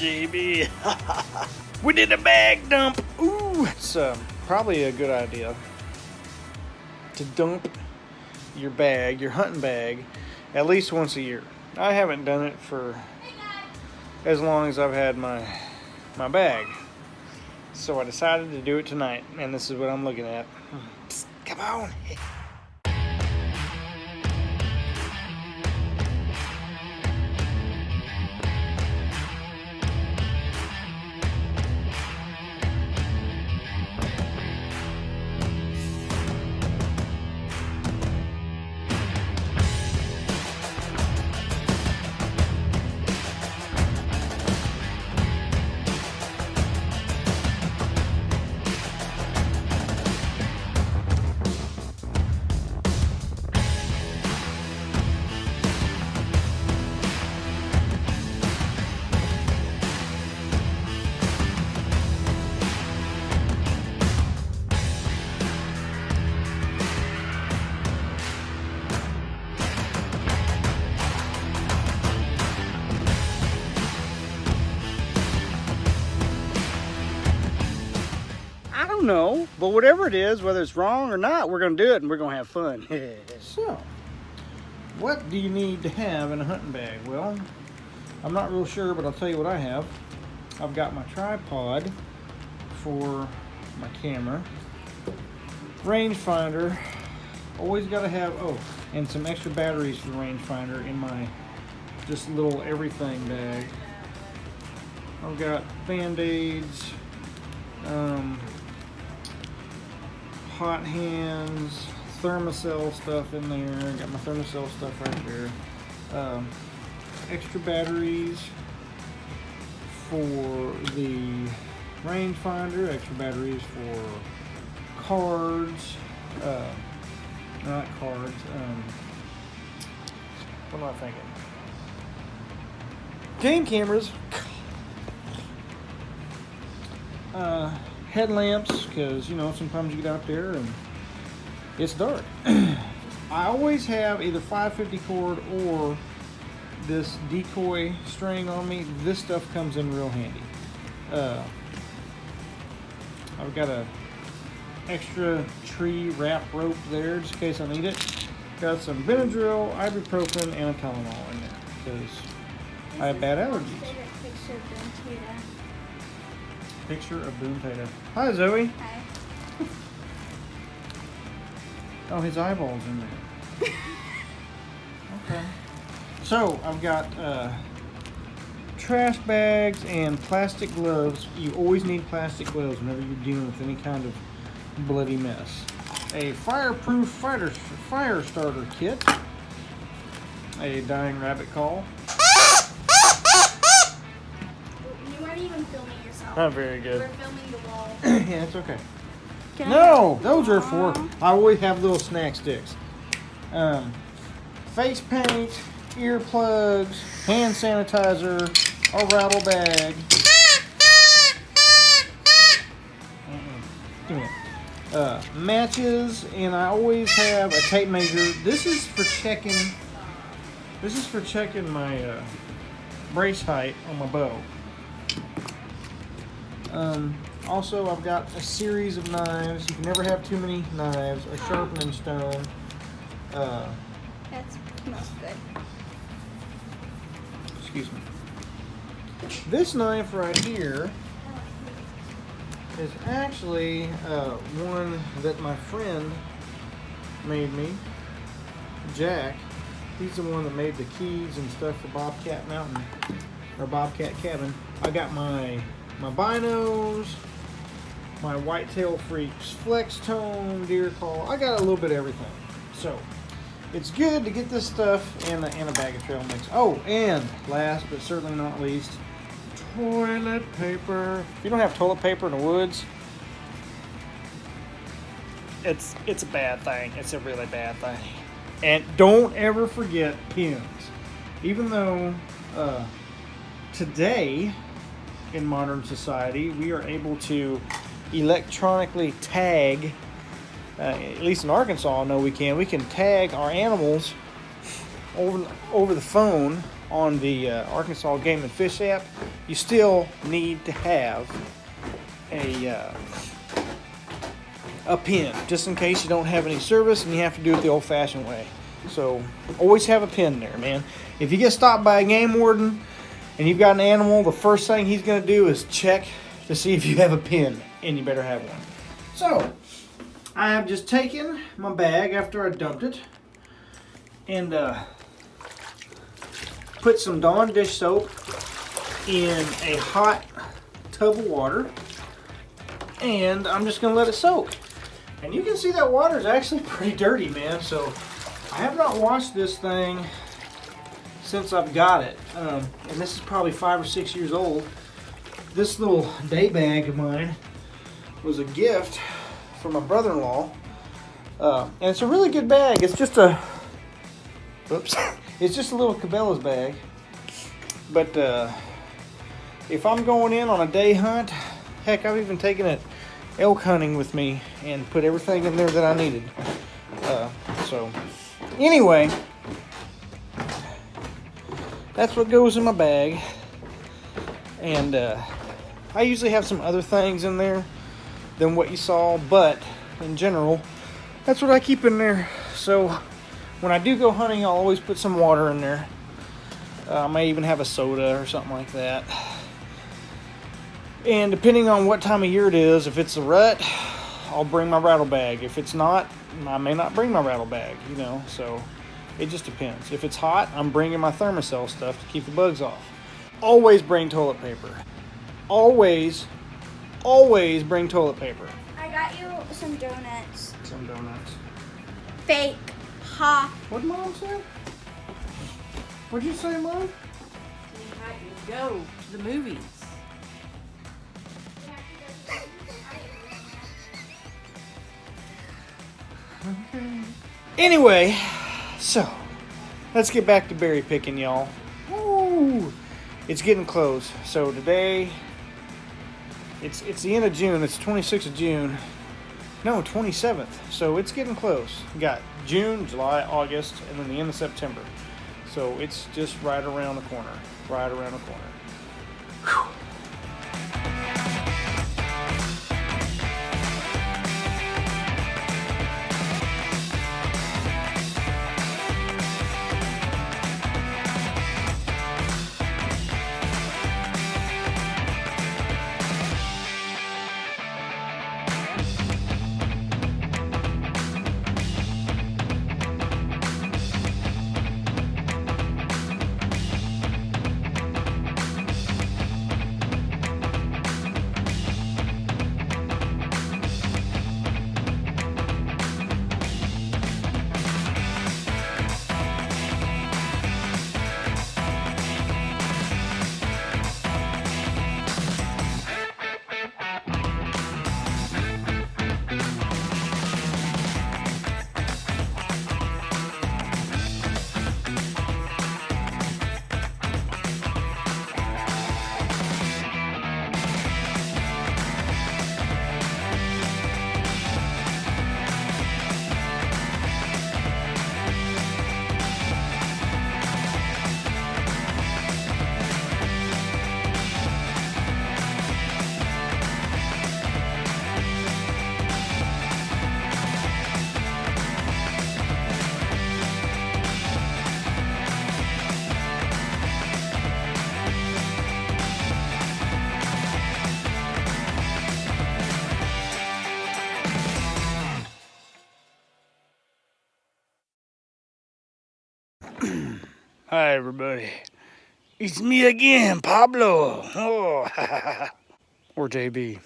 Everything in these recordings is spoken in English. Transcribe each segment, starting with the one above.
JB. We did a bag dump. Ooh, it's probably a good idea to dump your bag, your hunting bag, at least once a year. I haven't done it for as long as I've had my bag. So I decided to do it tonight, and this is what I'm looking at. Psst, come on. No, but whatever it is, whether it's wrong or not, we're going to do it and we're going to have fun. So, what do you need to have in a hunting bag? Well, I'm not real sure, but I'll tell you what I have. I've got my tripod for my camera, rangefinder, always got to have, and some extra batteries for the rangefinder in my just little everything bag. I've got Band-Aids, hot hands, Thermacell stuff in there. Got my Thermacell stuff right there. Extra batteries for the rangefinder. Extra batteries for cards. Not cards. What am I thinking? Game cameras. Headlamps, because sometimes you get out there and it's dark. I always have either 550 cord or this decoy string on me. This stuff comes in real handy. I've got a extra tree wrap rope there just in case I need it. Got some Benadryl, ibuprofen, and a Tylenol in there because I have bad allergies. Picture of Boom Tater. Hi, Zoe. Hi. Oh, his eyeball's in there. Okay. So, I've got trash bags and plastic gloves. You always need plastic gloves whenever you're dealing with any kind of bloody mess. A fireproof fire starter kit. A dying rabbit call. You weren't even filming yourself. Not very good. You were filming the wall. Yeah, it's okay. Those are for, I always have little snack sticks. Face paint, earplugs, hand sanitizer, a rattle bag. Matches, and I always have a tape measure. This is for checking my brace height on my bow. Also, I've got a series of knives. You can never have too many knives. A sharpening stone. That smells good. Excuse me. This knife right here is actually one that my friend made me. Jack. He's the one that made the keys and stuff for Bobcat Mountain or Bobcat Cabin. I got my binos, my Whitetail Freaks Flex Tone, Deer Call. I got a little bit of everything. So, it's good to get this stuff in a bag of trail mix. Oh, and last but certainly not least, toilet paper. If you don't have toilet paper in the woods, it's a bad thing. It's a really bad thing. And don't ever forget pins. Even though today in modern society we are able to electronically tag, at least in Arkansas I know we can tag our animals over the phone on the Arkansas Game and Fish app, you still need to have a pin, just in case you don't have any service and you have to do it the old-fashioned way. So always have a pin there, man. If you get stopped by a game warden and you've got an animal, the first thing he's going to do is check to see if you have a pin, and you better have one. So I have just taken my bag after I dumped it and put some Dawn dish soap in a hot tub of water, and I'm just going to let it soak. And you can see that water is actually pretty dirty, man. So I have not washed this thing since I've got it. And this is probably 5 or 6 years old. This little day bag of mine was a gift from my brother-in-law. And it's a really good bag. It's just a, oops, it's just a little Cabela's bag. But if I'm going in on a day hunt, heck, I've even taken it elk hunting with me and put everything in there that I needed. So anyway, that's what goes in my bag. And I usually have some other things in there than what you saw, but in general, that's what I keep in there. So when I do go hunting, I'll always put some water in there. I may even have a soda or something like that. And depending on what time of year it is, if it's a rut, I'll bring my rattle bag. If it's not, I may not bring my rattle bag, you know, so it just depends. If it's hot, I'm bringing my Thermacell stuff to keep the bugs off. Always bring toilet paper. Always bring toilet paper. I got you some donuts. Some donuts. Fake. Ha. What'd Mom say? What'd you say, Mom? We had to go to the movies. Okay. Anyway, so let's get back to berry picking, y'all. Woo! It's getting close. So today, it's the end of June. It's 26th of June. No, 27th. So it's getting close. We got June, July, August, and then the end of September. So it's just right around the corner. Right around the corner. Whew. Hi, everybody. It's me again, Pablo. Oh, or JB.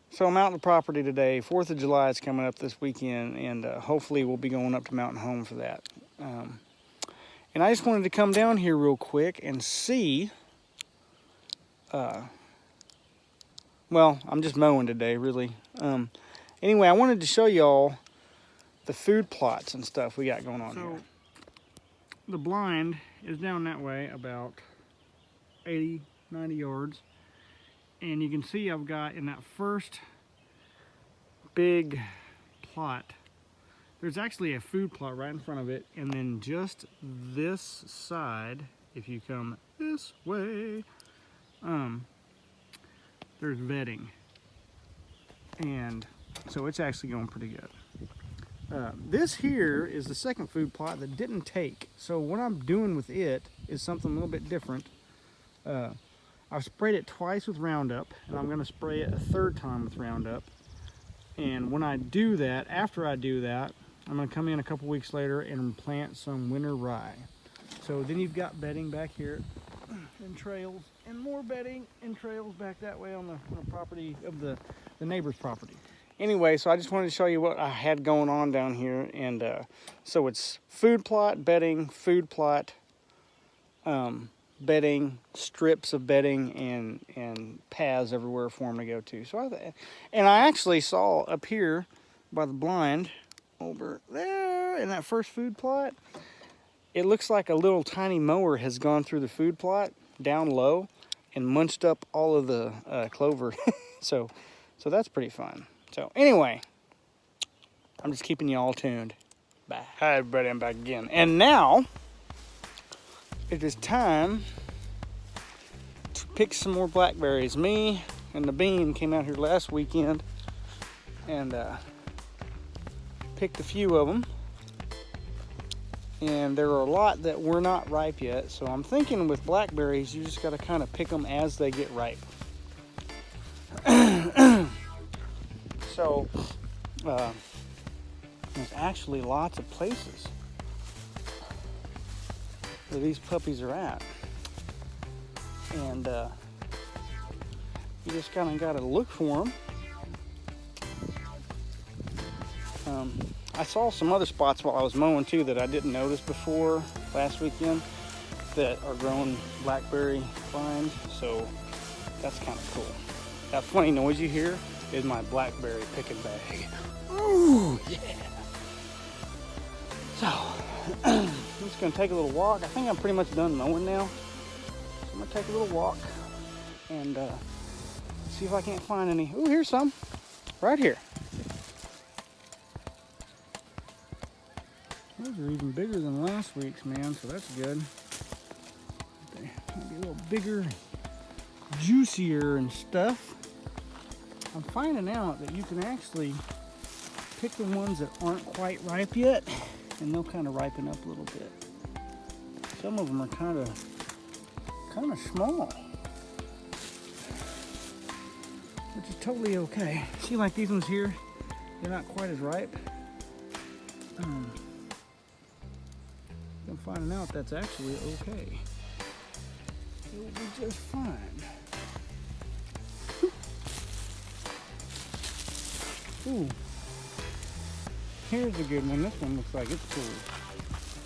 So I'm out on the property today. 4th of July is coming up this weekend, and hopefully we'll be going up to Mountain Home for that. And I just wanted to come down here real quick and see. Well, I'm just mowing today, really. Anyway, I wanted to show y'all the food plots and stuff we got going on here. The blind is down that way about 80, 90 yards. And you can see I've got in that first big plot, there's actually a food plot right in front of it, and then just this side, if you come this way, there's bedding. And so it's actually going pretty good. This here is the second food plot that didn't take. So what I'm doing with it is something a little bit different. I've sprayed it twice with Roundup, and I'm going to spray it a third time with Roundup. And when I do that, after I do that, I'm going to come in a couple weeks later and plant some winter rye. So then you've got bedding back here and trails, and more bedding and trails back that way on the property of the neighbor's property. Anyway, so I just wanted to show you what I had going on down here. And so it's food plot, bedding, food plot, bedding, strips of bedding, and paths everywhere for them to go to. So I actually saw up here by the blind over there in that first food plot, it looks like a little tiny mower has gone through the food plot down low and munched up all of the clover. so that's pretty fun. So anyway, I'm just keeping you all tuned. Bye. Hi everybody, I'm back again. And now it is time to pick some more blackberries. Me and the bean came out here last weekend and picked a few of them. And there are a lot that were not ripe yet. So I'm thinking with blackberries, you just got to kind of pick them as they get ripe. So there's actually lots of places where these puppies are at. And you just kind of got to look for them. I saw some other spots while I was mowing too that I didn't notice before last weekend that are growing blackberry vines, so that's kind of cool. That funny noise you hear is my blackberry picking bag. Ooh, yeah. So, I'm just gonna take a little walk. I think I'm pretty much done mowing now. So I'm gonna take a little walk and see if I can't find any. Ooh, here's some, right here. Those are even bigger than last week's, man, so that's good. They might be a little bigger, juicier and stuff. I'm finding out that you can actually pick the ones that aren't quite ripe yet, and they'll kind of ripen up a little bit. Some of them are kind of small, which is totally okay. See, like these ones here, they're not quite as ripe. I'm finding out that's actually okay. It will be just fine. Ooh, here's a good one. This one looks like it's cool.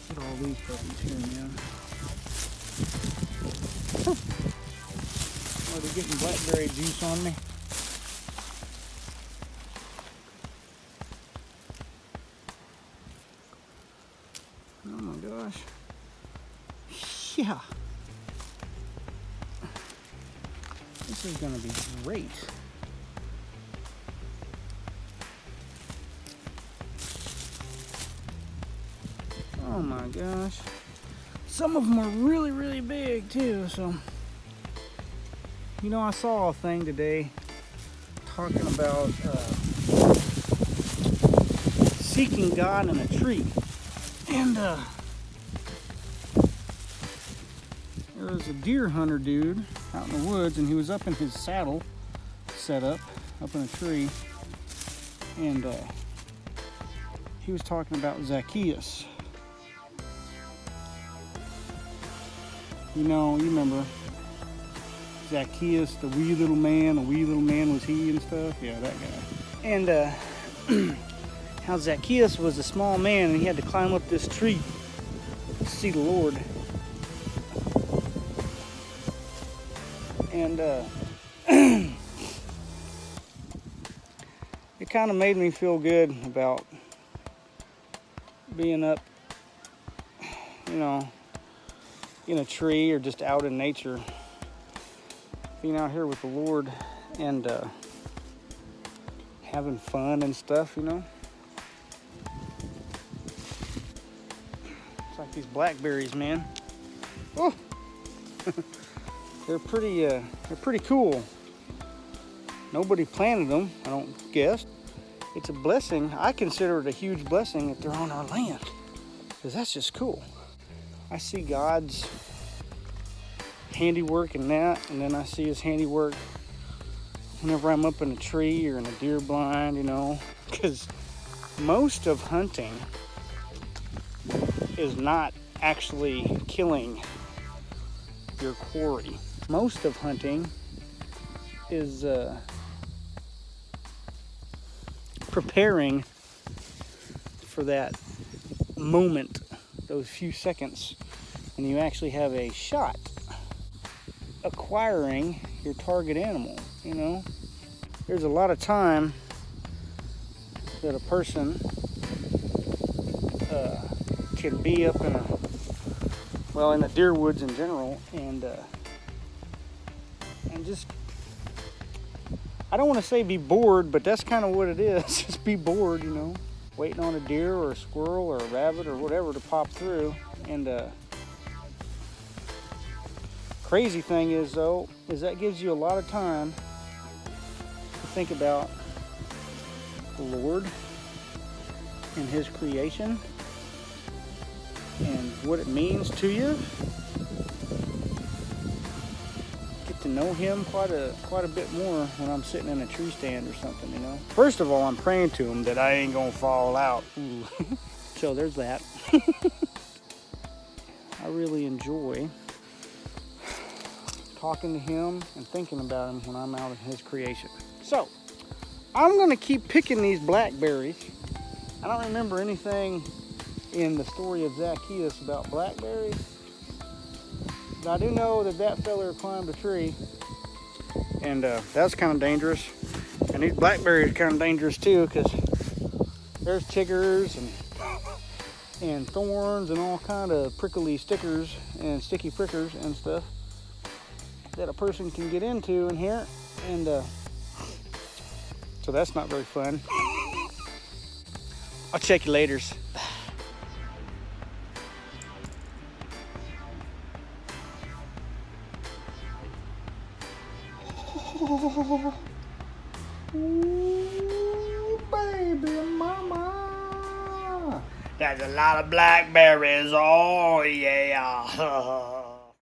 Look at all these puppies here, man. Oh, they're getting blackberry juice on me. Oh my gosh. Yeah. This is gonna be great. Oh my gosh. Some of them are really, really big too, so. You know, I saw a thing today talking about seeking God in a tree. And there was a deer hunter dude out in the woods, and he was up in his saddle set up in a tree, and he was talking about Zacchaeus. You know, you remember Zacchaeus, the wee little man was he and stuff? Yeah, that guy. And how Zacchaeus was a small man and he had to climb up this tree to see the Lord. And it kind of made me feel good about being up, you know, in a tree or just out in nature, being out here with the Lord and having fun and stuff, you know. These blackberries, man. Oh, they're pretty cool. Nobody planted them, I don't guess. It's a blessing. I consider it a huge blessing that they're on our land, because that's just cool. I see God's handiwork in that, and then I see his handiwork whenever I'm up in a tree or in a deer blind, you know, because most of hunting is not actually killing your quarry. Most of hunting is preparing for that moment, those few seconds, when you actually have a shot acquiring your target animal, you know. There's a lot of time that a person can be up in in the deer woods in general, and just, I don't want to say be bored, but that's kind of what it is. Just be bored, you know, waiting on a deer or a squirrel or a rabbit or whatever to pop through. And crazy thing is, though, is that gives you a lot of time to think about the Lord and his creation and what it means to you. Get to know him quite a bit more when I'm sitting in a tree stand or something, you know. First of all, I'm praying to him that I ain't gonna fall out. Ooh. So there's that. I really enjoy talking to him and thinking about him when I'm out in his creation. So I'm gonna keep picking these blackberries. I don't remember anything in the story of Zacchaeus about blackberries, but I do know that feller climbed a tree, and that's kind of dangerous. And these blackberries are kind of dangerous too, because there's chiggers and thorns and all kind of prickly stickers and sticky prickers and stuff that a person can get into in here, and so that's not very fun. I'll check you laters. Ooh, baby mama. That's a lot of blackberries. Oh, yeah.